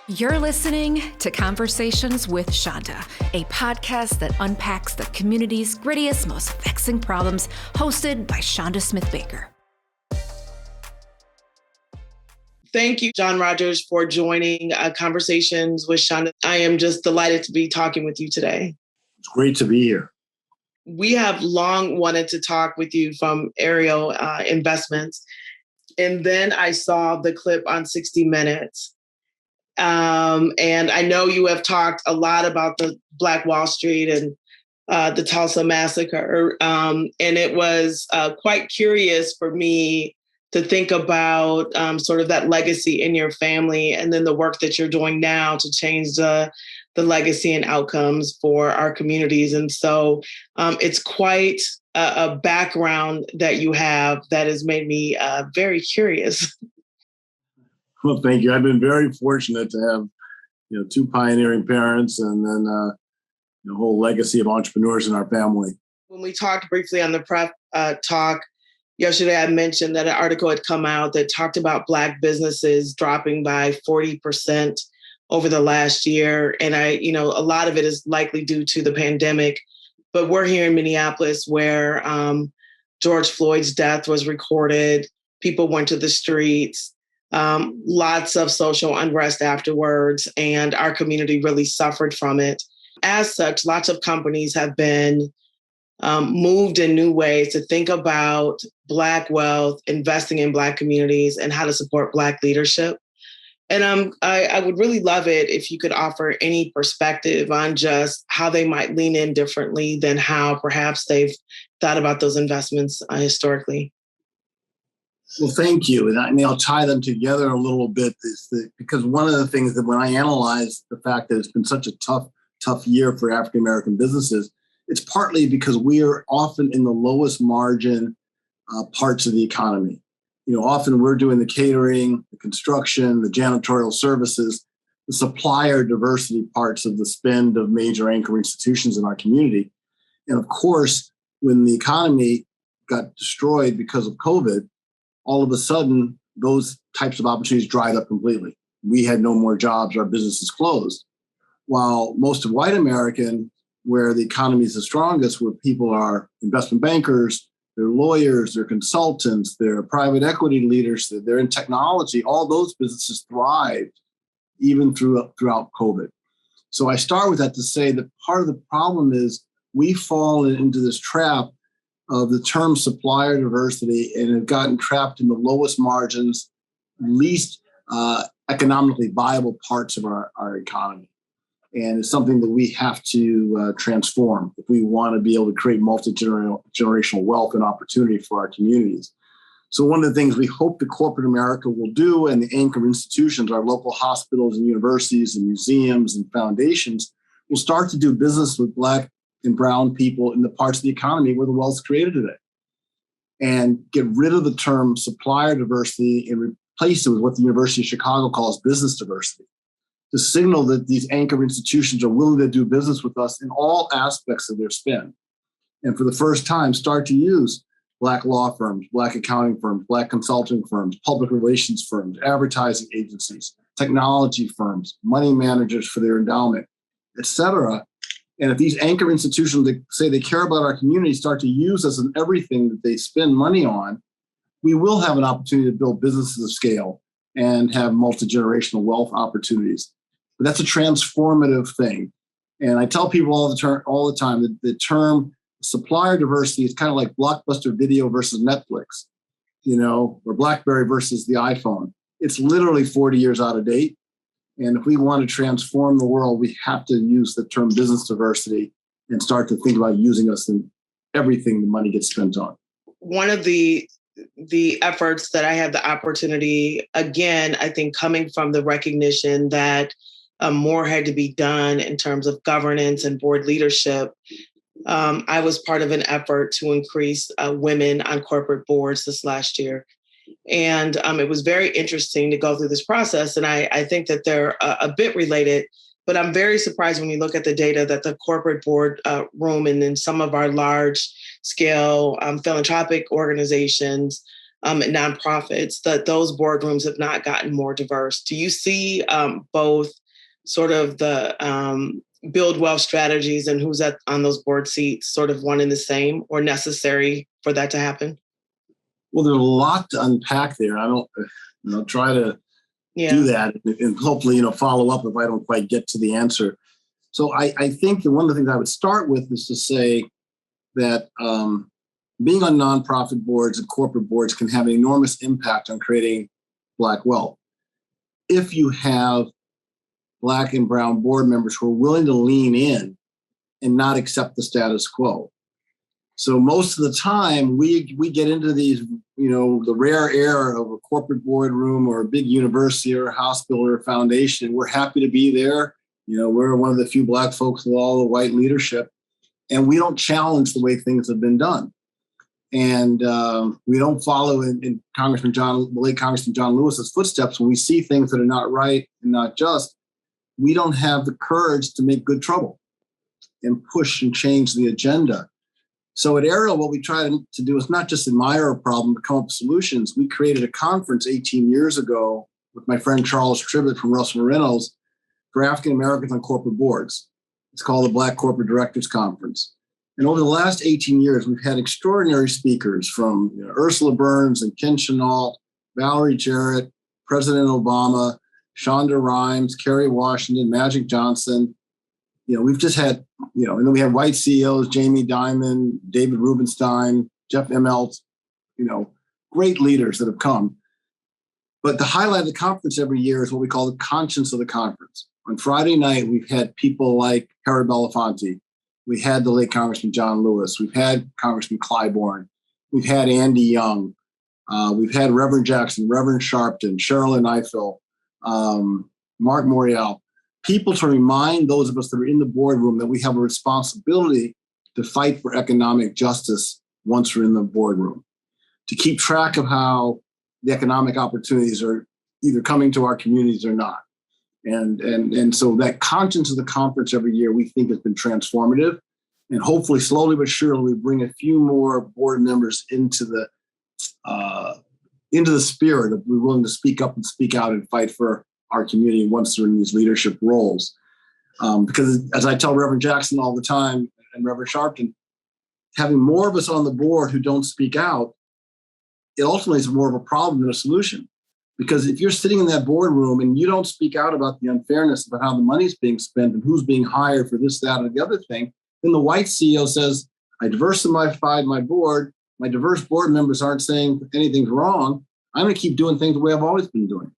You're listening to Conversations with Chanda, a podcast that unpacks the community's grittiest, most vexing problems, hosted by Chanda Smith-Baker. Thank you, John Rogers, for joining Conversations with Chanda. I am just delighted to be talking with you today. It's great to be here. We have long wanted to talk with you from Ariel Investments. And then I saw the clip on 60 Minutes. And I know you have talked a lot about the Black Wall Street and the Tulsa massacre. And it was quite curious for me to think about sort of that legacy in your family and then the work that you're doing now to change the legacy and outcomes for our communities. And so it's quite a background that you have that has made me very curious. Well, thank you. I've been very fortunate to have, two pioneering parents and then a whole legacy of entrepreneurs in our family. When we talked briefly on the prep talk yesterday, I mentioned that an article had come out that talked about Black businesses dropping by 40% over the last year. And a lot of it is likely due to the pandemic. But we're here in Minneapolis where George Floyd's death was recorded. People went to the streets. Lots of social unrest afterwards, and our community really suffered from it. As such, lots of companies have been moved in new ways to think about Black wealth, investing in Black communities, and how to support Black leadership. And I would really love it if you could offer any perspective on just how they might lean in differently than how perhaps they've thought about those investments historically. Well, thank you. And I'll tie them together a little bit because one of the things that when I analyze the fact that it's been such a tough year for African-American businesses, it's partly because we are often in the lowest margin parts of the economy. Often we're doing the catering, the construction, the janitorial services, the supplier diversity parts of the spend of major anchor institutions in our community. And of course, when the economy got destroyed because of COVID, all of a sudden, those types of opportunities dried up completely. We had no more jobs, our businesses closed. While most of white American, where the economy is the strongest, where people are investment bankers, they're lawyers, they're consultants, they're private equity leaders, they're in technology, all those businesses thrived even throughout COVID. So I start with that to say that part of the problem is we fall into this trap of the term supplier diversity and have gotten trapped in the lowest margins, least economically viable parts of our economy. And it's something that we have to transform if we want to be able to create multi-generational wealth and opportunity for our communities. So one of the things we hope that corporate America will do, and the anchor institutions, our local hospitals and universities and museums and foundations, will start to do business with Black and brown people in the parts of the economy where the wealth's created today, and get rid of the term supplier diversity and replace it with what the University of Chicago calls business diversity, to signal that these anchor institutions are willing to do business with us in all aspects of their spend. And for the first time, start to use Black law firms, Black accounting firms, Black consulting firms, public relations firms, advertising agencies, technology firms, money managers for their endowment, et cetera. And if these anchor institutions that say they care about our community start to use us in everything that they spend money on, we will have an opportunity to build businesses of scale and have multi-generational wealth opportunities. But that's a transformative thing. And I tell people all the time that the term supplier diversity is kind of like Blockbuster Video versus Netflix, or BlackBerry versus the iPhone. It's literally 40 years out of date. And if we want to transform the world, we have to use the term business diversity and start to think about using us in everything the money gets spent on. One of the efforts that I had the opportunity, again, I think coming from the recognition that more had to be done in terms of governance and board leadership, I was part of an effort to increase women on corporate boards this last year. And it was very interesting to go through this process. And I think that they're a bit related, but I'm very surprised when you look at the data that the corporate board room and in some of our large scale philanthropic organizations, and nonprofits, that those boardrooms have not gotten more diverse. Do you see both sort of the build wealth strategies and who's on those board seats sort of one and the same or necessary for that to happen? Well, there's a lot to unpack there. I don't, try to do that and hopefully, follow up if I don't quite get to the answer. So I think that one of the things I would start with is to say that being on nonprofit boards and corporate boards can have an enormous impact on creating Black wealth. If you have Black and brown board members who are willing to lean in and not accept the status quo. So most of the time we get into these, the rare air of a corporate boardroom or a big university or a hospital or a foundation. We're happy to be there. We're one of the few Black folks with all the white leadership, and we don't challenge the way things have been done. And we don't follow in the late Congressman John Lewis's footsteps when we see things that are not right and not just. We don't have the courage to make good trouble and push and change the agenda. So at Ariel, what we try to do is not just admire a problem, but come up with solutions. We created a conference 18 years ago with my friend Charles Tribbett from Russell Reynolds for African Americans on corporate boards. It's called the Black Corporate Directors Conference. And over the last 18 years, we've had extraordinary speakers from Ursula Burns and Ken Chenault, Valerie Jarrett, President Obama, Chanda Rhimes, Kerry Washington, Magic Johnson. We've just had, and then we have white CEOs, Jamie Dimon, David Rubenstein, Jeff Immelt, great leaders that have come. But the highlight of the conference every year is what we call the conscience of the conference. On Friday night, we've had people like Harry Belafonte. We had the late Congressman John Lewis. We've had Congressman Clyburn. We've had Andy Young. We've had Reverend Jackson, Reverend Sharpton, Cheryl Eiffel, Mark Morial, people to remind those of us that are in the boardroom that we have a responsibility to fight for economic justice once we're in the boardroom, to keep track of how the economic opportunities are either coming to our communities or not. And so that conscience of the conference every year we think has been transformative. And hopefully, slowly but surely, we bring a few more board members into the spirit of we're willing to speak up and speak out and fight for our community once they're in these leadership roles. Because as I tell Reverend Jackson all the time and Reverend Sharpton, having more of us on the board who don't speak out, it ultimately is more of a problem than a solution. Because if you're sitting in that boardroom and you don't speak out about the unfairness about how the money's being spent and who's being hired for this, that, or the other thing, then the white CEO says, I diversified my board. My diverse board members aren't saying anything's wrong. I'm going to keep doing things the way I've always been doing.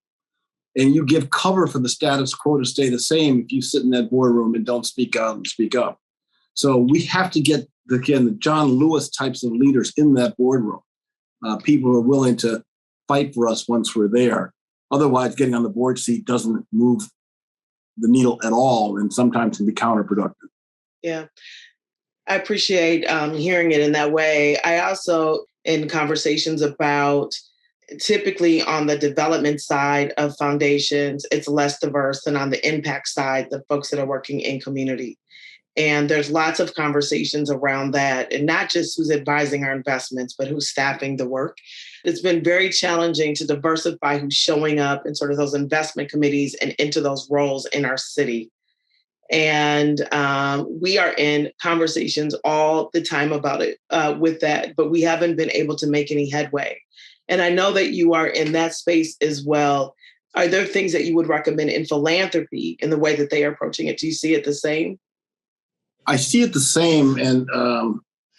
And you give cover for the status quo to stay the same if you sit in that boardroom and don't speak out and speak up. So we have to get, the John Lewis types of leaders in that boardroom, people who are willing to fight for us once we're there. Otherwise, getting on the board seat doesn't move the needle at all and sometimes can be counterproductive. Yeah, I appreciate hearing it in that way. I also, in conversations about typically on the development side of foundations, it's less diverse than on the impact side, the folks that are working in community. And there's lots of conversations around that, and not just who's advising our investments, but who's staffing the work. It's been very challenging to diversify who's showing up in sort of those investment committees and into those roles in our city. And we are in conversations all the time about it with that, but we haven't been able to make any headway. And I know that you are in that space as well. Are there things that you would recommend in philanthropy in the way that they are approaching it? Do you see it the same? I see it the same. And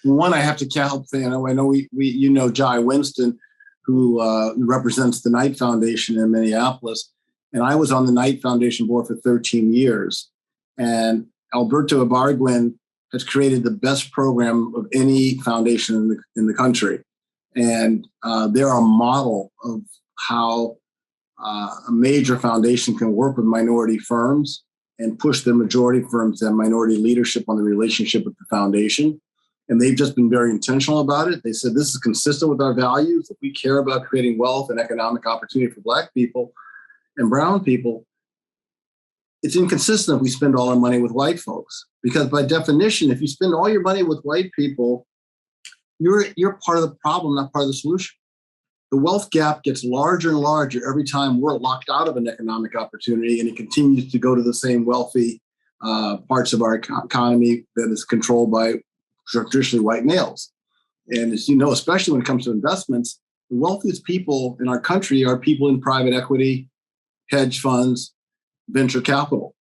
one, I have to help. I know we Jai Winston, who represents the Knight Foundation in Minneapolis. And I was on the Knight Foundation board for 13 years. And Alberto Ibargüen has created the best program of any foundation in the country. And they're a model of how a major foundation can work with minority firms and push the majority firms to have minority leadership on the relationship with the foundation. And they've just been very intentional about it. They said, this is consistent with our values. If we care about creating wealth and economic opportunity for Black people and brown people, it's inconsistent if we spend all our money with white folks. Because by definition, if you spend all your money with white people, you're part of the problem, not part of the solution. the wealth gap gets larger and larger every time we're locked out of an economic opportunity, and it continues to go to the same wealthy parts of our economy that is controlled by traditionally white males. And as you know, especially when it comes to investments, the wealthiest people in our country are people in private equity, hedge funds, venture capital.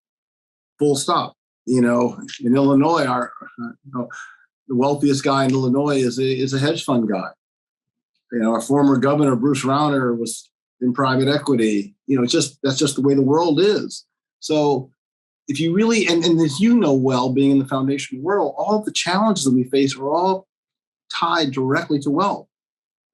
Full stop. In Illinois, the wealthiest guy in Illinois is a hedge fund guy. Our former governor, Bruce Rauner, was in private equity. That's just the way the world is. So if you really, and as you know well, being in the foundation world, all of the challenges that we face are all tied directly to wealth.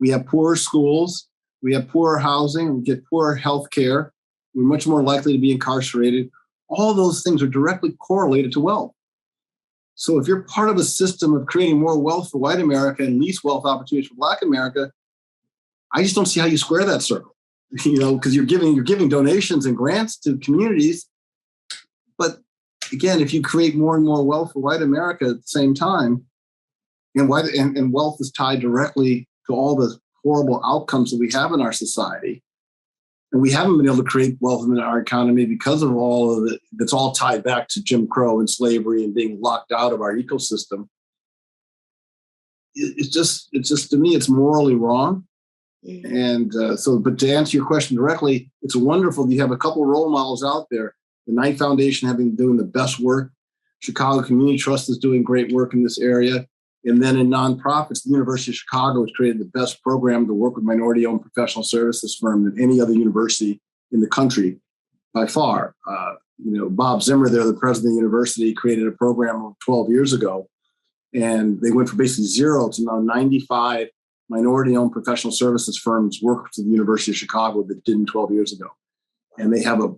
We have poorer schools, we have poorer housing, we get poorer health care, we're much more likely to be incarcerated. All those things are directly correlated to wealth. So if you're part of a system of creating more wealth for white America and least wealth opportunities for Black America, I just don't see how you square that circle, because you're giving donations and grants to communities. But again, if you create more and more wealth for white America at the same time, and wealth is tied directly to all the horrible outcomes that we have in our society, and we haven't been able to create wealth in our economy because of all of it. That's all tied back to Jim Crow and slavery and being locked out of our ecosystem. It's just to me, it's morally wrong. And but to answer your question directly, it's wonderful that you have a couple of role models out there. The Knight Foundation doing the best work. Chicago Community Trust is doing great work in this area. And then in nonprofits, the University of Chicago has created the best program to work with minority-owned professional services firm than any other university in the country by far. Bob Zimmer, there, the president of the university, created a program 12 years ago. And they went from basically zero to now 95 minority-owned professional services firms work for the University of Chicago that didn't 12 years ago. And they have a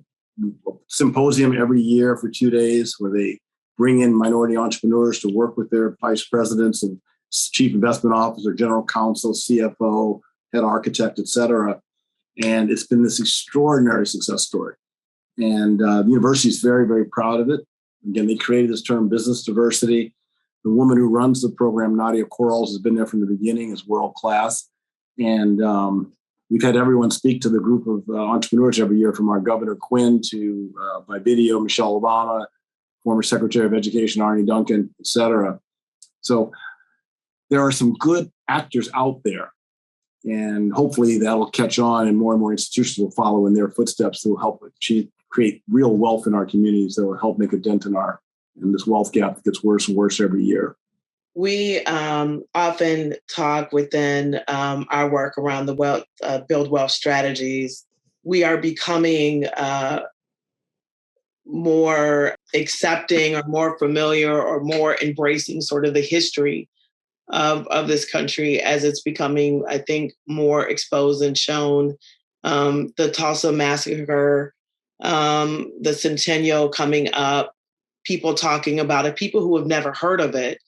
symposium every year for 2 days where they bring in minority entrepreneurs to work with their vice presidents and chief investment officer, general counsel, CFO, head architect, et cetera. And it's been this extraordinary success story. And the university is very, very proud of it. Again, they created this term business diversity. The woman who runs the program, Nadia Quarles, has been there from the beginning, is world class. And we've had everyone speak to the group of entrepreneurs every year, from our Governor Quinn to, by video, Michelle Obama, former Secretary of Education, Arne Duncan, et cetera. So there are some good actors out there. And hopefully that'll catch on and more institutions will follow in their footsteps that will help create real wealth in our communities that will help make a dent in this wealth gap that gets worse and worse every year. We often talk within our work around the build wealth strategies. We are becoming more accepting or more familiar or more embracing sort of the history of this country as it's becoming, I think, more exposed and shown. The Tulsa Massacre, the Centennial coming up, people talking about it, people who have never heard of it.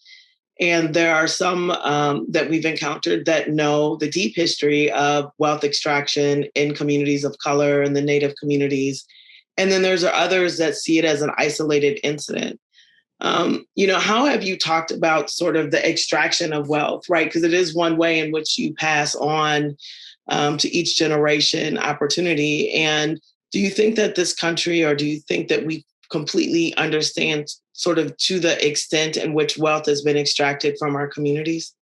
And there are some that we've encountered that know the deep history of wealth extraction in communities of color and the Native communities. And then there's others that see it as an isolated incident. How have you talked about sort of the extraction of wealth, right? Because it is one way in which you pass on to each generation opportunity. And do you think that this country, or do you think that we completely understand sort of to the extent in which wealth has been extracted from our communities?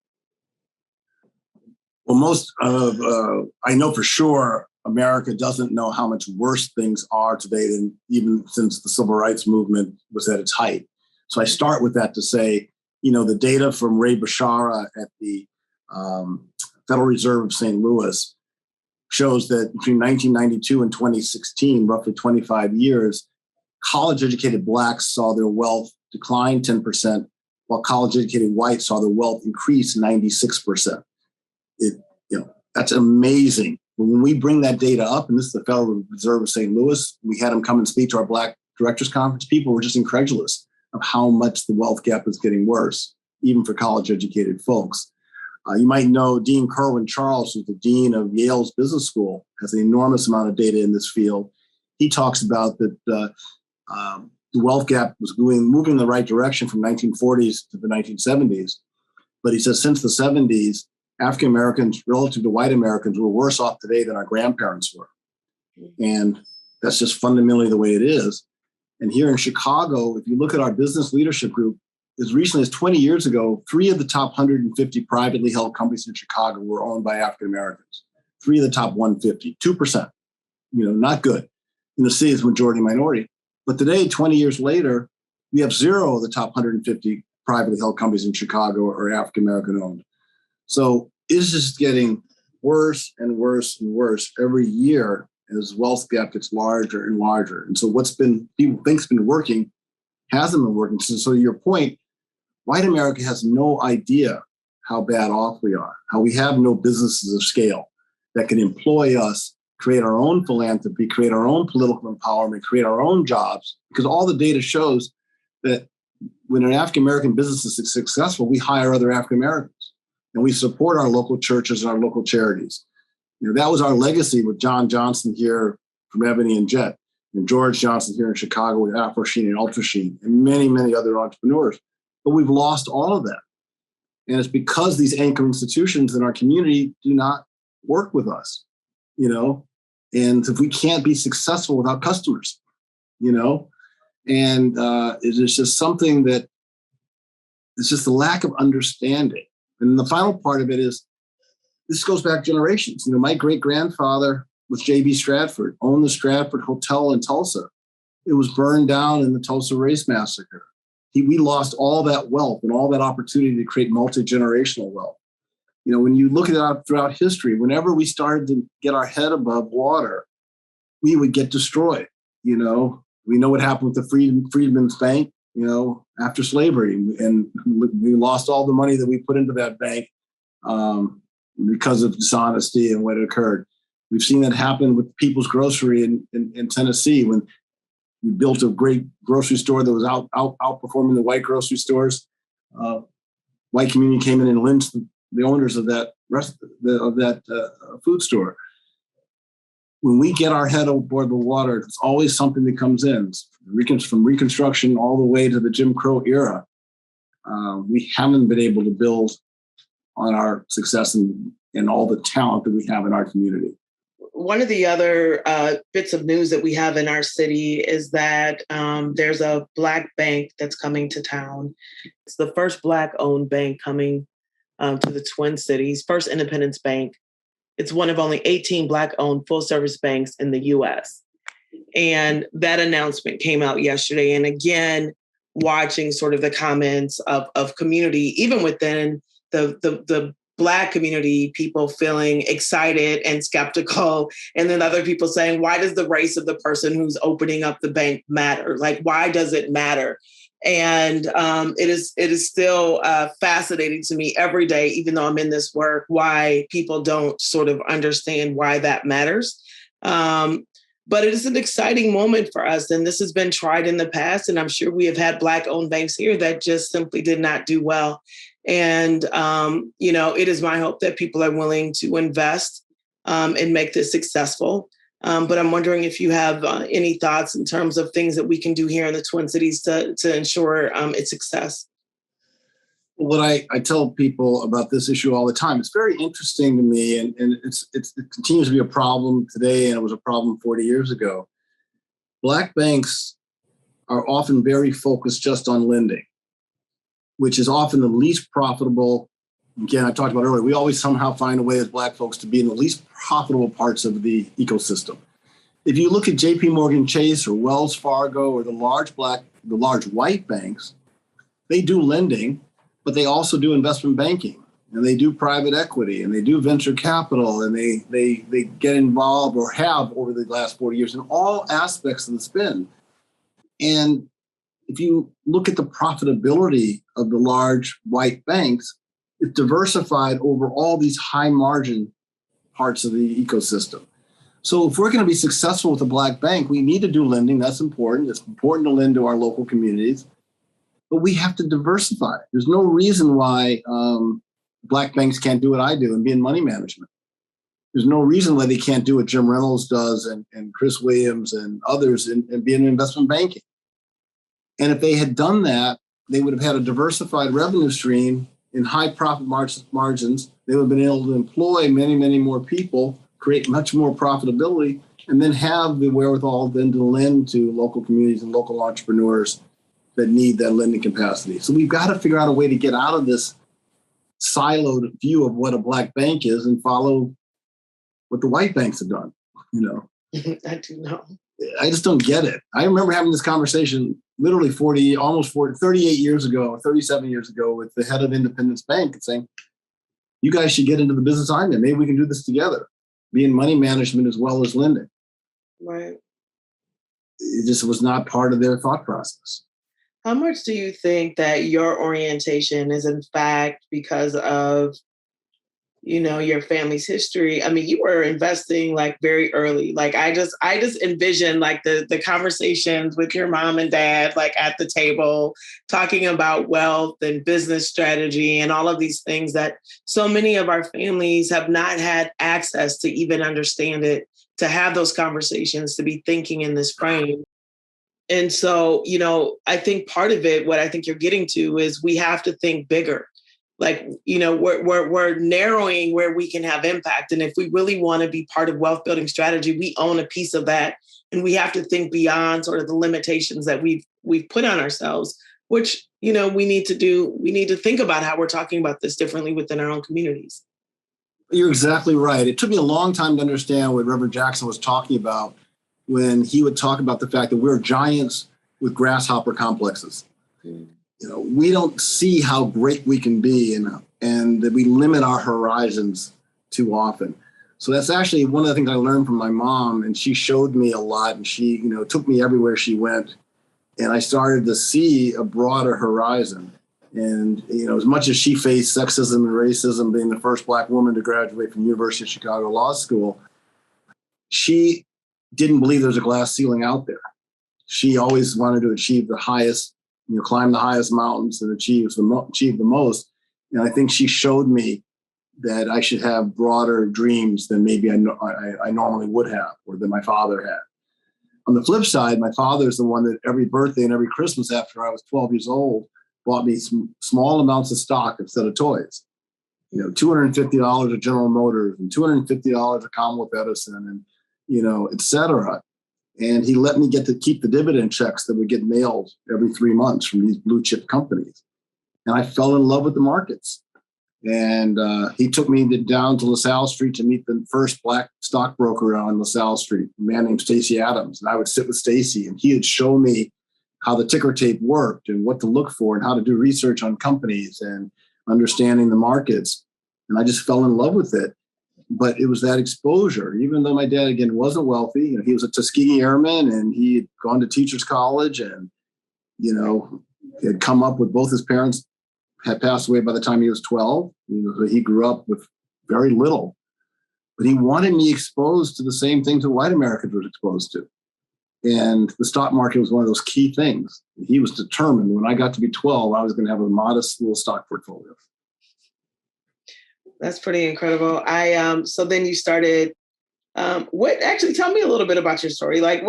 Well, I know for sure America doesn't know how much worse things are today than even since the civil rights movement was at its height. So I start with that to say, the data from Ray Bashara at the Federal Reserve of St. Louis shows that between 1992 and 2016, roughly 25 years, college-educated Blacks saw their wealth decline 10%, while college-educated whites saw their wealth increase 96%. That's amazing. When we bring that data up, and this is the Federal Reserve of St. Louis, we had them come and speak to our Black Directors Conference. People were just incredulous of how much the wealth gap is getting worse, even for college-educated folks. You might know Dean Kerwin Charles, who's the dean of Yale's Business School, has an enormous amount of data in this field. He talks about that the wealth gap was moving in the right direction from 1940s to the 1970s. But he says since the 70s, African Americans relative to white Americans were worse off today than our grandparents were. And that's just fundamentally the way it is. And here in Chicago, if you look at our business leadership group, as recently as 20 years ago, 3 of the top 150 privately held companies in Chicago were owned by African Americans. 3 of the top 150, 2%, not good. In the city, it's majority minority. But today, 20 years later, we have 0 of the top 150 privately held companies in Chicago are African American owned. So it's just getting worse and worse and worse every year as wealth gap gets larger and larger. And so people think's been working hasn't been working. So to your point, white America has no idea how bad off we are, how we have no businesses of scale that can employ us, create our own philanthropy, create our own political empowerment, create our own jobs. Because all the data shows that when an African American business is successful, we hire other African Americans and we support our local churches and our local charities. That was our legacy with John Johnson here from Ebony and Jet, and George Johnson here in Chicago with Afro Sheen and Ultra Sheen, and many, many other entrepreneurs. But we've lost all of that. And it's because these anchor institutions in our community do not work with us, and if we can't be successful without customers, and it is just something that it's just a lack of understanding. And the final part of it is, this goes back generations. My great-grandfather was J.B. Stratford, owned the Stratford Hotel in Tulsa. It was burned down in the Tulsa Race Massacre. We lost all that wealth and all that opportunity to create multi-generational wealth. When you look at it throughout history, whenever we started to get our head above water, we would get destroyed. We know what happened with the Freedmen's Bank, after slavery. And we lost all the money that we put into that bank because of dishonesty and what occurred. We've seen that happen with People's Grocery in Tennessee when we built a great grocery store that was outperforming the white grocery stores. White community came in and lynched the owners of that food store. When we get our head aboard the water, it's always something that comes in. From Reconstruction all the way to the Jim Crow era, we haven't been able to build on our success and all the talent that we have in our community. One of the other bits of news that we have in our city is that there's a Black bank that's coming to town. It's the first Black-owned bank coming to the Twin Cities, First Independence Bank. It's one of only 18 Black-owned full-service banks in the U.S. And that announcement came out yesterday. And again, watching sort of the comments of community, even within the Black community, people feeling excited and skeptical. And then other people saying, why does the race of the person who's opening up the bank matter? Like, why does it matter? And it is still fascinating to me every day, even though I'm in this work, why people don't sort of understand why that matters. But it is an exciting moment for us. And this has been tried in the past. And I'm sure we have had Black-owned banks here that just simply did not do well. And, it is my hope that people are willing to invest and make this successful. But I'm wondering if you have any thoughts in terms of things that we can do here in the Twin Cities to ensure its success. What I tell people about this issue all the time, it's very interesting to me, and it continues to be a problem today, and it was a problem 40 years ago. Black banks are often very focused just on lending, which is often the least profitable. Again, I talked about earlier, we always somehow find a way as Black folks to be in the least profitable parts of the ecosystem. If you look at JP Morgan Chase or Wells Fargo or the large white banks, they do lending, but they also do investment banking, and they do private equity, and they do venture capital, and they get involved or have over the last 40 years in all aspects of the spin. And if you look at the profitability of the large white banks, it's diversified over all these high margin parts of the ecosystem. So if we're going to be successful with a Black bank, we need to do lending. That's important. It's important to lend to our local communities, but we have to diversify. There's no reason why Black banks can't do what I do and be in money management. There's no reason why they can't do what Jim Reynolds does and Chris Williams and others and be in investment banking. And if they had done that, they would have had a diversified revenue stream in high profit margins, they would have been able to employ many, many more people, create much more profitability, and then have the wherewithal then to lend to local communities and local entrepreneurs that need that lending capacity. So we've got to figure out a way to get out of this siloed view of what a black bank is and follow what the white banks have done. I do know. I just don't get it. I remember having this conversation literally 38 years ago, 37 years ago with the head of Independence Bank and saying, you guys should get into the business I'm in. Maybe we can do this together, be in money management as well as lending. Right. It just was not part of their thought process. How much do you think that your orientation is in fact because of, your family's history? I mean, you were investing like very early. Like I just envision like the conversations with your mom and dad, like at the table, talking about wealth and business strategy and all of these things that so many of our families have not had access to even understand it, to have those conversations, to be thinking in this frame. And so, I think part of it, what I think you're getting to is we have to think bigger. Like, we're narrowing where we can have impact. And if we really want to be part of wealth building strategy, we own a piece of that. And we have to think beyond sort of the limitations that we've put on ourselves, which, we need to do. We need to think about how we're talking about this differently within our own communities. You're exactly right. It took me a long time to understand what Reverend Jackson was talking about when he would talk about the fact that we're giants with grasshopper complexes. Mm. We don't see how great we can be and that we limit our horizons too often. So that's actually one of the things I learned from my mom, and she showed me a lot, and she, took me everywhere she went. And I started to see a broader horizon. And, as much as she faced sexism and racism, being the first Black woman to graduate from University of Chicago Law School, she didn't believe there was a glass ceiling out there. She always wanted to achieve the highest, climb the highest mountains and achieve the most. And I think she showed me that I should have broader dreams than maybe I normally would have, or that my father had. On the flip side, my father is the one that every birthday and every Christmas after I was 12 years old bought me small amounts of stock instead of toys. $250 of General Motors and $250 of Commonwealth Edison and, et cetera. And he let me get to keep the dividend checks that would get mailed every 3 months from these blue chip companies. And I fell in love with the markets. And he took me down to LaSalle Street to meet the first Black stockbroker on LaSalle Street, a man named Stacy Adams. And I would sit with Stacy, and he would show me how the ticker tape worked and what to look for and how to do research on companies and understanding the markets. And I just fell in love with it. But it was that exposure, even though my dad, again, wasn't wealthy. He was a Tuskegee Airman, and he had gone to teachers college, and, had come up with both his parents had passed away by the time he was 12. So he grew up with very little. But he wanted me exposed to the same things that white Americans were exposed to. And the stock market was one of those key things. He was determined when I got to be 12, I was going to have a modest little stock portfolio. That's pretty incredible. So then you started, tell me a little bit about your story. Like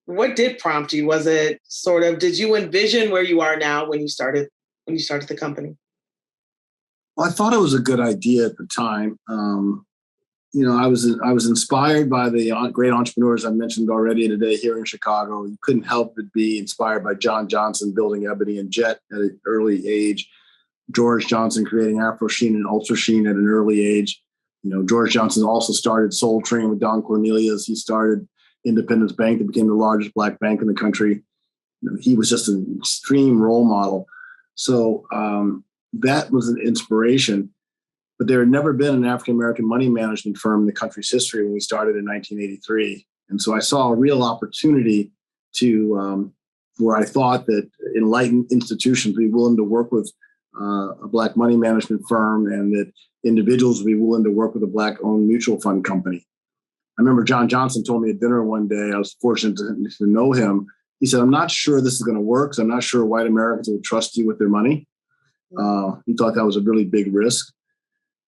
what did prompt you? Was it sort of, did you envision where you are now when you started the company? Well, I thought it was a good idea at the time. I was inspired by the great entrepreneurs I mentioned already today here in Chicago. You couldn't help but be inspired by John Johnson building Ebony and Jet at an early age. George Johnson creating Afro Sheen and Ultra Sheen at an early age. George Johnson also started Soul Train with Don Cornelius. He started Independence Bank that became the largest Black bank in the country. He was just an extreme role model. So that was an inspiration. But there had never been an African-American money management firm in the country's history when we started in 1983. And so I saw a real opportunity to where I thought that enlightened institutions would be willing to work with a Black money management firm, and that individuals would be willing to work with a Black-owned mutual fund company. I remember John Johnson told me at dinner one day, I was fortunate to know him. He said, I'm not sure this is going to work, so I'm not sure white Americans would trust you with their money. He thought that was a really big risk.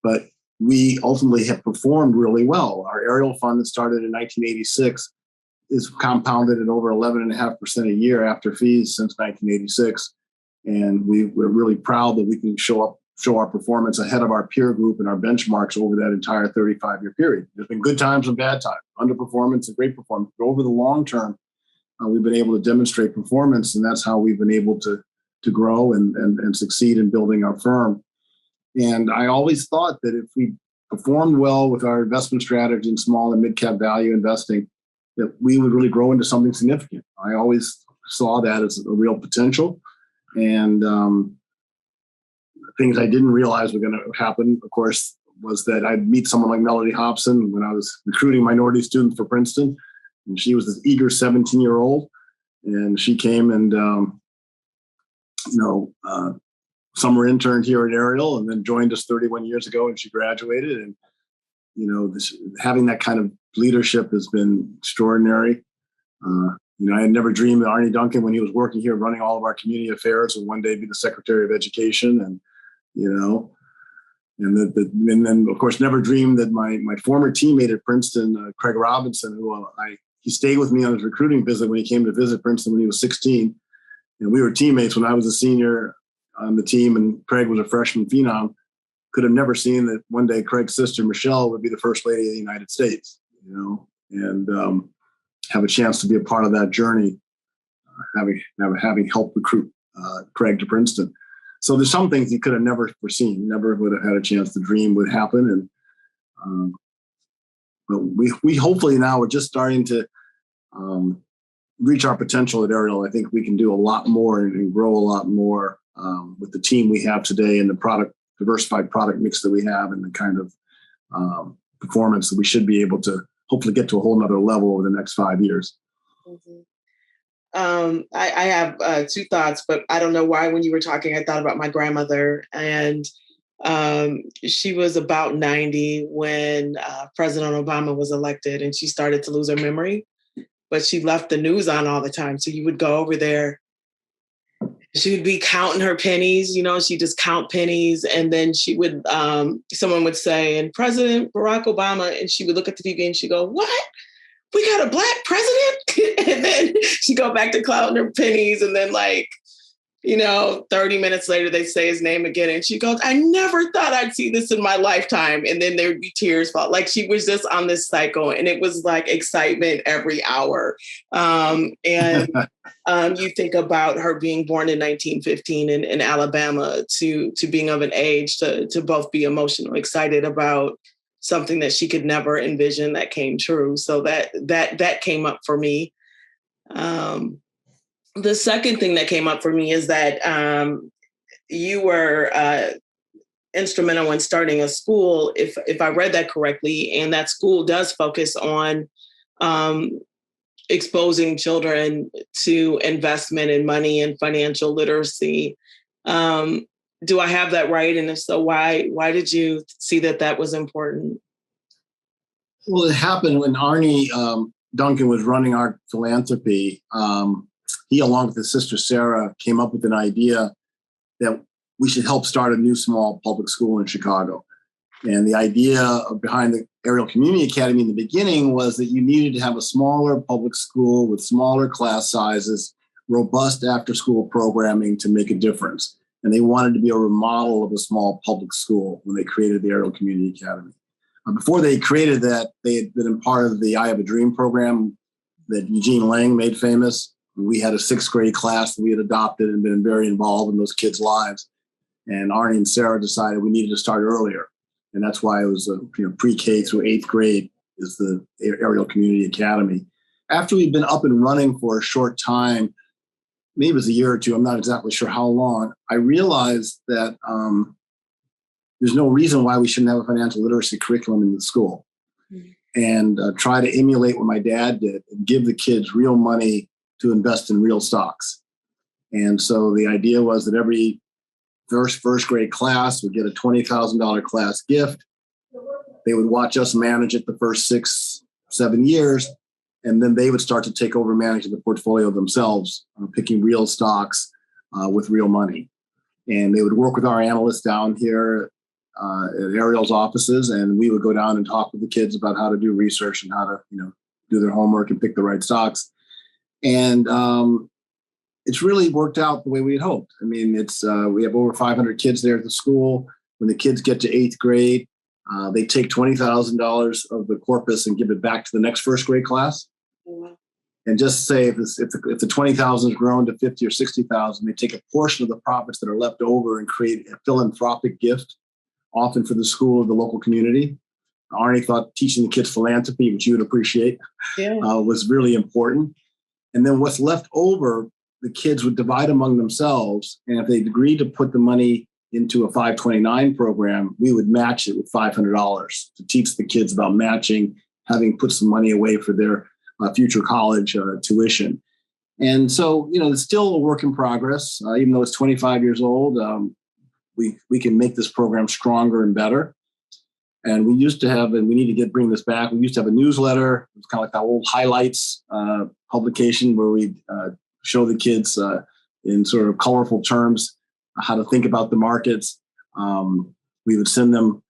But we ultimately have performed really well. Our Ariel fund that started in 1986 is compounded at over 11.5% a year after fees since 1986. And we're really proud that we can show up show our performance ahead of our peer group and our benchmarks over that entire 35-year period. There's been good times and bad times, underperformance and great performance. But over the long term, we've been able to demonstrate performance, and that's how we've been able to grow and succeed in building our firm. And I always thought that if we performed well with our investment strategy in small and mid-cap value investing, that we would really grow into something significant. I always saw that as a real potential. And things I didn't realize were going to happen, of course, was that I'd meet someone like Melody Hobson when I was recruiting minority students for Princeton. And she was this eager 17-year-old. And she came and, summer interned here at Ariel and then joined us 31 years ago, and she graduated. And, having that kind of leadership has been extraordinary. I had never dreamed that Arnie Duncan, when he was working here running all of our community affairs, would one day be the Secretary of Education. And, and then, of course, never dreamed that my former teammate at Princeton, Craig Robinson, who he stayed with me on his recruiting visit when he came to visit Princeton when he was 16. And we were teammates when I was a senior on the team and Craig was a freshman phenom. Could have never seen that one day Craig's sister, Michelle, would be the first lady of the United States, and have a chance to be a part of that journey, having helped recruit Craig to Princeton. So there's some things he could have never foreseen, never would have had a chance to dream would happen. And but we hopefully now we're just starting to reach our potential at Ariel. I think we can do a lot more and grow a lot more with the team we have today and the diversified product mix that we have and the kind of performance that we should be able to hopefully get to a whole nother level over the next 5 years. Mm-hmm. I have two thoughts, but I don't know why when you were talking, I thought about my grandmother. And she was about 90 when President Obama was elected, and she started to lose her memory, but she left the news on all the time. So you would go over there. She would be counting her pennies, she'd just count pennies. And then she would, someone would say, and President Barack Obama, and she would look at the TV and she'd go, "What? We got a Black president?" And then she'd go back to counting her pennies. And then 30 minutes later, they say his name again. And she goes, "I never thought I'd see this in my lifetime." And then there'd be tears fall. Like she was just on this cycle, and it was like excitement every hour. You think about her being born in 1915 in Alabama to being of an age to both be emotional, excited about something that she could never envision that came true. So that came up for me. The second thing that came up for me is that you were instrumental in starting a school, if I read that correctly, and that school does focus on exposing children to investment in money and financial literacy. Do I have that right? And if so, why did you see that was important? Well, it happened when Arnie Duncan was running our philanthropy. He, along with his sister Sarah, came up with an idea that we should help start a new small public school in Chicago. And the idea behind the Ariel Community Academy in the beginning was that you needed to have a smaller public school with smaller class sizes, robust after-school programming to make a difference. And they wanted to be a remodel of a small public school when they created the Ariel Community Academy. Before they created that, they had been a part of the I Have a Dream program that Eugene Lang made famous. We had a 6th grade class that we had adopted and been very involved in those kids' lives. And Arnie and Sarah decided we needed to start earlier. And that's why it was pre-K through 8th grade is the Ariel Community Academy. After we'd been up and running for a short time, maybe it was a year or two, I'm not exactly sure how long, I realized that there's no reason why we shouldn't have a financial literacy curriculum in the school. Mm-hmm. And try to emulate what my dad did and give the kids real money to invest in real stocks. And so the idea was that every first grade class would get a $20,000 class gift. They would watch us manage it the first 6-7 years, and then they would start to take over managing the portfolio themselves, picking real stocks with real money. And they would work with our analysts down here at Ariel's offices, and we would go down and talk with the kids about how to do research and how to do their homework and pick the right stocks. And it's really worked out the way we had hoped. I mean, we have over 500 kids there at the school. When the kids get to 8th grade, they take $20,000 of the corpus and give it back to the next first grade class. Mm-hmm. And just say if the 20,000 is grown to 50 or 60,000, they take a portion of the profits that are left over and create a philanthropic gift, often for the school or the local community. Arnie thought teaching the kids philanthropy, which you would appreciate, was really important. And then what's left over, the kids would divide among themselves. And if they agreed to put the money into a 529 program, we would match it with $500 to teach the kids about matching, having put some money away for their future college tuition. And so, it's still a work in progress. Even though it's 25 years old, we can make this program stronger and better. And we used to have, and we need to bring this back. We used to have a newsletter. It was kind of like that old highlights publication where we show the kids in sort of colorful terms how to think about the markets. We would send them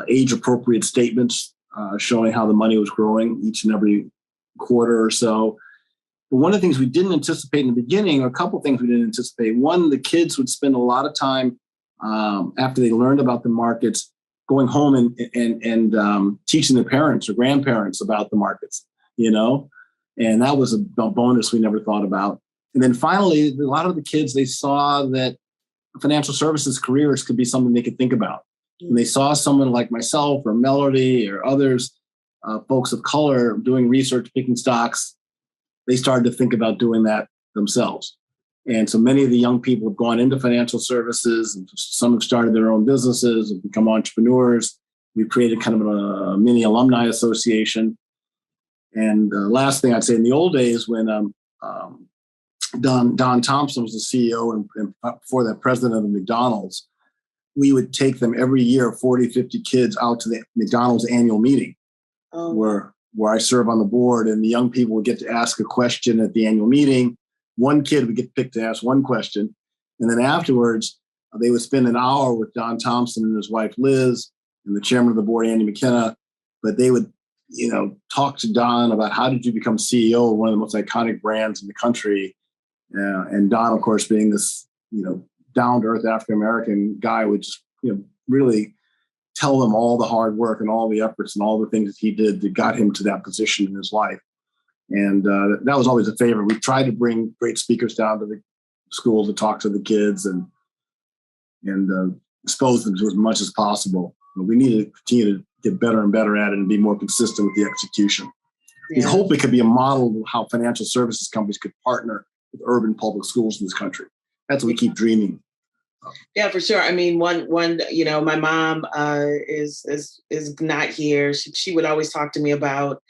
age-appropriate statements showing how the money was growing each and every quarter or so. But one of the things we didn't anticipate in the beginning, or a couple of things we didn't anticipate. One, the kids would spend a lot of time after they learned about the markets, going home and teaching their parents or grandparents about the markets, and that was a bonus we never thought about. And then finally, a lot of the kids, they saw that financial services careers could be something they could think about. And they saw someone like myself or Melody or others, folks of color doing research, picking stocks. They started to think about doing that themselves. And so many of the young people have gone into financial services, and some have started their own businesses and become entrepreneurs. We've created kind of a mini alumni association. And the last thing I'd say, in the old days when Don Thompson was the CEO and before that president of McDonald's, we would take them every year, 40, 50 kids out to the McDonald's annual meeting where I serve on the board, and the young people would get to ask a question at the annual meeting. One kid would get picked to ask one question. And then afterwards, they would spend an hour with Don Thompson and his wife, Liz, and the chairman of the board, Andy McKenna. But they would, talk to Don about how did you become CEO of one of the most iconic brands in the country. And Don, of course, being this, down-to-earth African-American guy, would just, really tell them all the hard work and all the efforts and all the things that he did that got him to that position in his life. And that was always a favorite. We tried to bring great speakers down to the school to talk to the kids and expose them to as much as possible. But we need to continue to get better and better at it and be more consistent with the execution. Yeah. We hope it could be a model of how financial services companies could partner with urban public schools in this country. That's what we keep dreaming. Yeah, for sure. I mean, one, my mom is not here. She would always talk to me about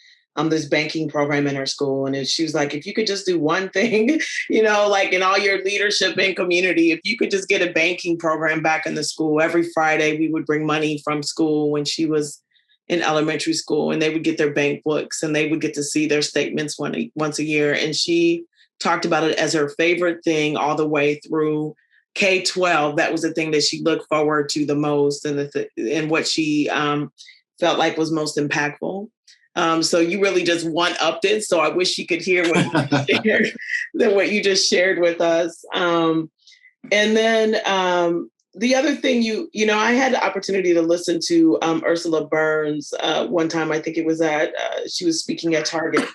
this banking program in her school. And she was like, if you could just do one thing, like in all your leadership and community, if you could just get a banking program back in the school. Every Friday, we would bring money from school when she was in elementary school, and they would get their bank books and they would get to see their statements once a year. And she talked about it as her favorite thing all the way through K-12. That was the thing that she looked forward to the most, and what she felt like was most impactful. So you really just one-upped it. So I wish you could hear what you just shared with us. And then the other thing, I had the opportunity to listen to Ursula Burns one time. I think it was she was speaking at Target.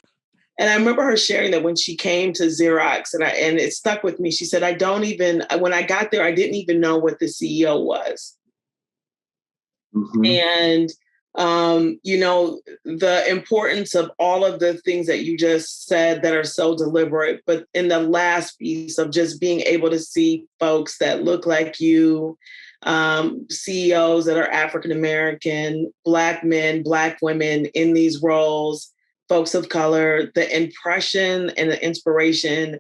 And I remember her sharing that when she came to Xerox, and it stuck with me. She said, when I got there, I didn't even know what the CEO was. Mm-hmm. And, the importance of all of the things that you just said that are so deliberate, but in the last piece of just being able to see folks that look like you, CEOs that are African-American, Black men, Black women in these roles, folks of color, the impression and the inspiration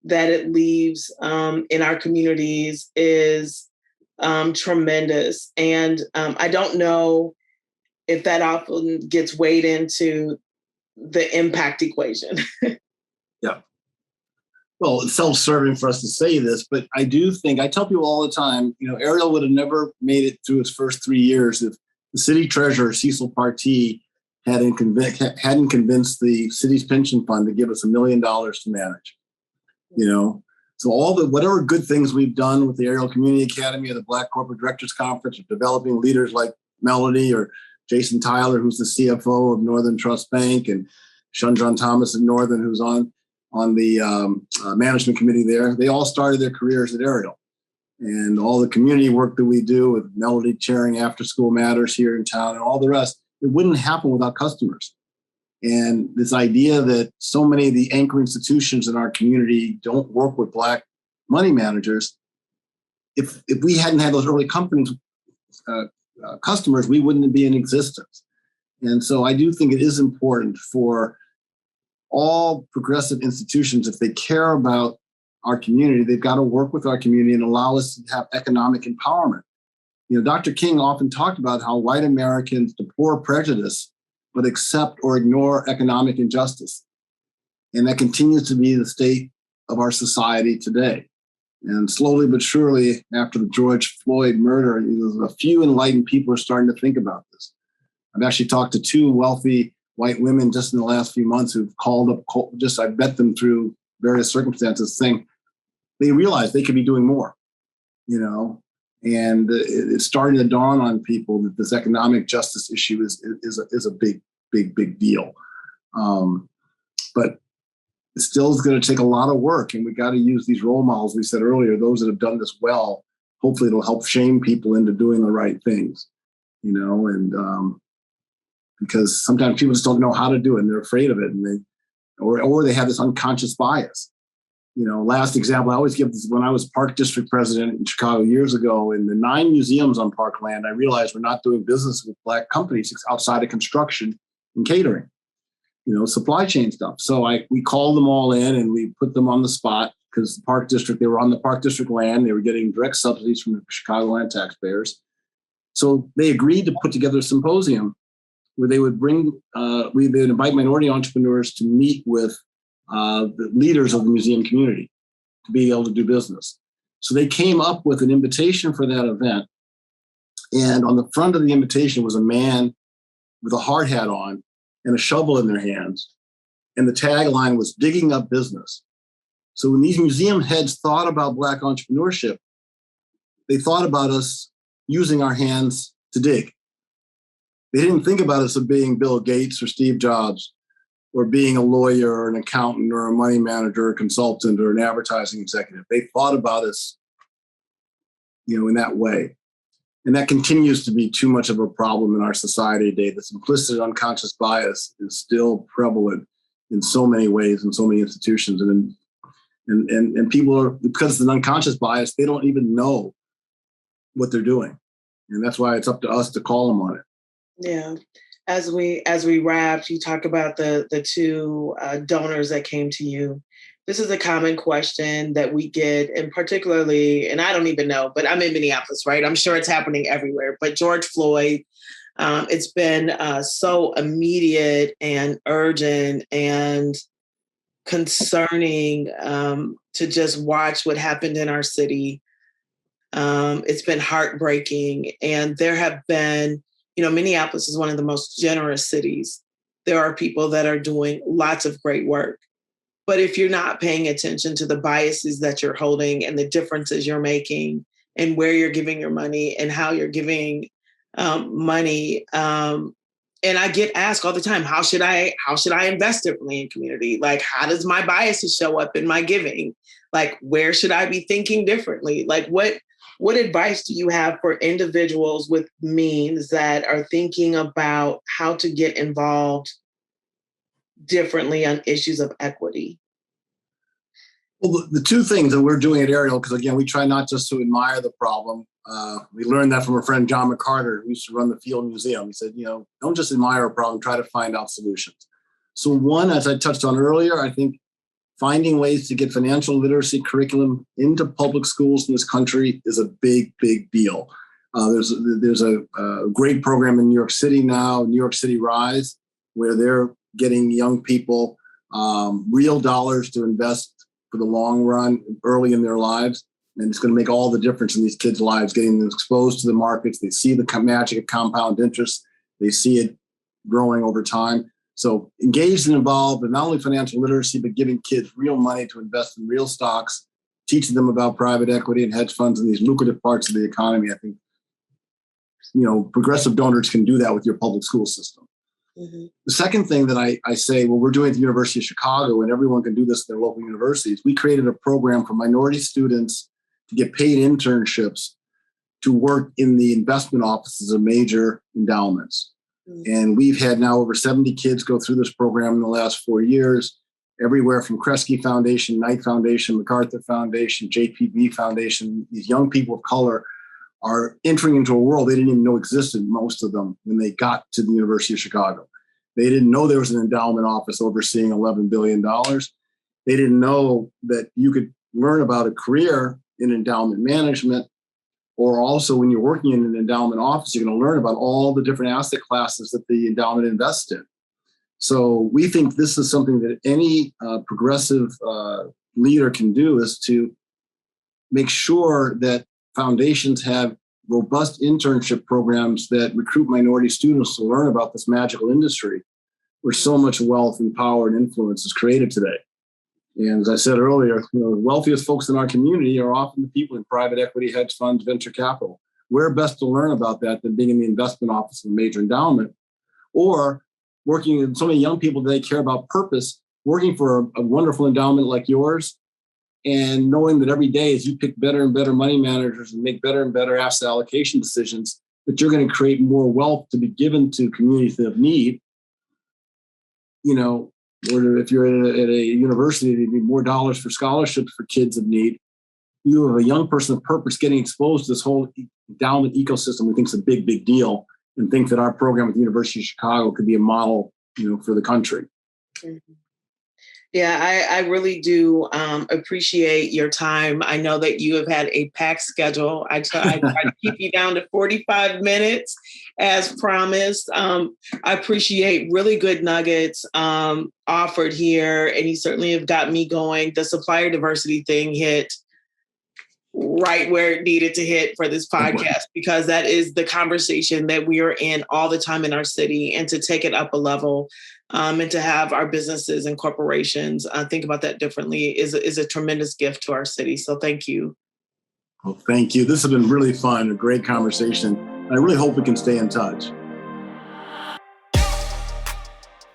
that it leaves in our communities is tremendous. And I don't know if that often gets weighed into the impact equation. Yeah. Well, it's self-serving for us to say this, but I do think, I tell people all the time, Ariel would have never made it through its first 3 years if the city treasurer, Cecil Partee, hadn't convinced the city's pension fund to give us $1 million to manage. So whatever good things we've done with the Ariel Community Academy or the Black Corporate Directors Conference, or developing leaders like Melody or Jason Tyler, who's the CFO of Northern Trust Bank, and Shundron Thomas at Northern, who's on the management committee there, they all started their careers at Ariel. And all the community work that we do with Melody chairing After School Matters here in town and all the rest, it wouldn't happen without customers. And this idea that so many of the anchor institutions in our community don't work with Black money managers, if we hadn't had those early companies, customers, we wouldn't be in existence. And so I do think it is important for all progressive institutions, if they care about our community, they've got to work with our community and allow us to have economic empowerment. Dr. King often talked about how white Americans deplore prejudice, but accept or ignore economic injustice. And that continues to be the state of our society today. And slowly but surely, after the George Floyd murder, a few enlightened people are starting to think about this. I've actually talked to two wealthy white women just in the last few months who've called up, I met them through various circumstances, saying they realize they could be doing more, and it's starting to dawn on people that this economic justice issue is a big deal. But it still is going to take a lot of work, and we got to use these role models we said earlier, those that have done this well. Hopefully it'll help shame people into doing the right things, and because sometimes people just don't know how to do it and they're afraid of it, and or they have this unconscious bias. Last example I always give is when I was Park District President in Chicago years ago. In the 9 museums on Parkland, I realized we're not doing business with Black companies outside of construction and catering, supply chain stuff. So we called them all in and we put them on the spot because the Park District, they were on the Park District land. They were getting direct subsidies from the Chicagoland taxpayers. So they agreed to put together a symposium where they would they'd invite minority entrepreneurs to meet with the leaders of the museum community to be able to do business. So they came up with an invitation for that event. And on the front of the invitation was a man with a hard hat on and a shovel in their hands. And the tagline was digging up business. So when these museum heads thought about Black entrepreneurship, they thought about us using our hands to dig. They didn't think about us as being Bill Gates or Steve Jobs, or being a lawyer or an accountant or a money manager or a consultant or an advertising executive. They thought about us, in that way. And that continues to be too much of a problem in our society today. This implicit unconscious bias is still prevalent in so many ways in so many institutions. And people are, because it's an unconscious bias, they don't even know what they're doing. And that's why it's up to us to call them on it. Yeah. As we wrap, you talk about the two donors that came to you. This is a common question that we get, and particularly, and I don't even know, but I'm in Minneapolis, right? I'm sure it's happening everywhere. But George Floyd, it's been so immediate and urgent and concerning to just watch what happened in our city. It's been heartbreaking, and there have been. Minneapolis is one of the most generous cities. There are people that are doing lots of great work. But if you're not paying attention to the biases that you're holding and the differences you're making and where you're giving your money and how you're giving money, and I get asked all the time, how should I invest differently in community? Like, how does my biases show up in my giving? Like, where should I be thinking differently? Like, what advice do you have for individuals with means that are thinking about how to get involved differently on issues of equity? Well, the two things that we're doing at Ariel, because again, we try not just to admire the problem. We learned that from our friend John McCarter, who used to run the Field Museum. He said, don't just admire a problem, try to find out solutions. So one, as I touched on earlier, I think finding ways to get financial literacy curriculum into public schools in this country is a big deal. There's a great program in New York City now, New York City Rise, where they're getting young people real dollars to invest for the long run early in their lives. And it's going to make all the difference in these kids' lives, getting them exposed to the markets. They see the magic of compound interest. They see it growing over time. So engaged and involved in not only financial literacy, but giving kids real money to invest in real stocks, teaching them about private equity and hedge funds and these lucrative parts of the economy. I think, progressive donors can do that with your public school system. Mm-hmm. The second thing that I say, well, we're doing at the University of Chicago, and everyone can do this at their local universities. We created a program for minority students to get paid internships to work in the investment offices of major endowments. Mm-hmm. And we've had now over 70 kids go through this program in the last 4 years, everywhere from Kresge Foundation, Knight Foundation, MacArthur Foundation, JPB Foundation. These young people of color are entering into a world they didn't even know existed, most of them, when they got to the University of Chicago. They didn't know there was an endowment office overseeing $11 billion. They didn't know that you could learn about a career in endowment management, or also when you're working in an endowment office, you're going to learn about all the different asset classes that the endowment invests in. So we think this is something that any progressive leader can do, is to make sure that foundations have robust internship programs that recruit minority students to learn about this magical industry where so much wealth and power and influence is created today. And as I said earlier, the wealthiest folks in our community are often the people in private equity, hedge funds, venture capital. Where best to learn about that than being in the investment office of a major endowment, or working with so many young people today care about purpose, working for a wonderful endowment like yours, and knowing that every day as you pick better and better money managers and make better and better asset allocation decisions, that you're going to create more wealth to be given to communities of need. Or if you're at a university, you need more dollars for scholarships for kids of need. You have a young person of purpose getting exposed to this whole endowment ecosystem. We think it's a big, big deal, and think that our program at the University of Chicago could be a model, for the country. Mm-hmm. Yeah, I really do appreciate your time. I know that you have had a packed schedule. I try to keep you down to 45 minutes as promised. I appreciate really good nuggets offered here. And you certainly have got me going. The supplier diversity thing hit right where it needed to hit for this podcast, because that is the conversation that we are in all the time in our city, and to take it up a level and to have our businesses and corporations think about that differently is a tremendous gift to our city. So thank you. Well, thank you. This has been really fun, a great conversation. I really hope we can stay in touch.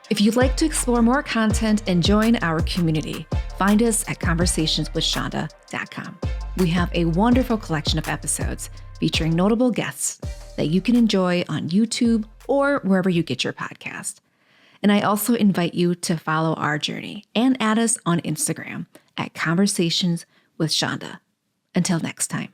If you'd like to explore more content and join our community, find us at conversationswithchanda.com. We have a wonderful collection of episodes featuring notable guests that you can enjoy on YouTube or wherever you get your podcast. And I also invite you to follow our journey and add us on Instagram at Conversations with Chanda. Until next time.